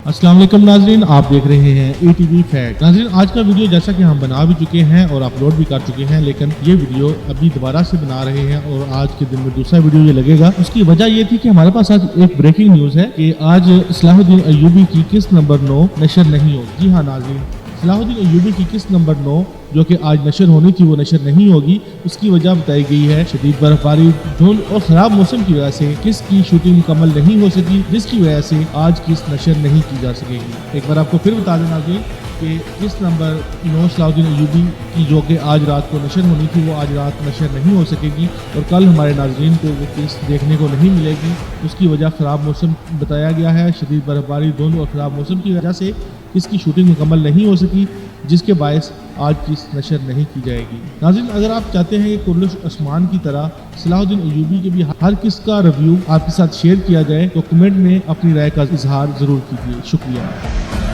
अस्सलाम वालेकुम नाजरीन, आप देख रहे हैं ATV फैक्ट। नाजरीन, आज का वीडियो जैसा कि हम बना भी चुके हैं और अपलोड भी कर चुके हैं, लेकिन ये वीडियो अभी दोबारा से बना रहे हैं और आज के दिन में दूसरा वीडियो ये लगेगा। उसकी वजह ये थी कि हमारे पास आज एक ब्रेकिंग न्यूज़ है कि आज सलाहुद्दीन अय्यूबी की किस्त नंबर 9 नशर नहीं होगी। जी हाँ नाजरीन, सलाहुद्दीन अय्यूबी की किस्त नंबर 9 जो कि आज नशर होनी थी वो नशर नहीं होगी। उसकी वजह बताई गई है शदीद बर्फबारी, धुंध और ख़राब मौसम की वजह से किस्त की शूटिंग मुकम्मल नहीं हो सकी, जिसकी वजह से आज किस्त नशर नहीं की जा सकेगी। एक बार आपको फिर बता देना कि किस्त नंबर 9 सलाहुद्दीन अय्यूबी की जो कि आज रात को नशर होनी थी वो आज रात नशर नहीं हो सकेगी और कल हमारे नाज़रीन को वो किस्त देखने को नहीं मिलेगी। उसकी वजह ख़राब मौसम बताया गया है। शदीद बर्फबारी, धुंध और ख़राब मौसम की वजह से इसकी शूटिंग मुकम्मल नहीं हो सकी, जिसके बायस आज किस्त नशर नहीं की जाएगी। नाज़रीन, अगर आप चाहते हैं कि कुल्लुश उस्मान की तरह सलाहुद्दीन अय्यूबी के भी हर किस्त का रिव्यू आपके साथ शेयर किया जाए तो कमेंट में अपनी राय का इजहार ज़रूर कीजिए। शुक्रिया।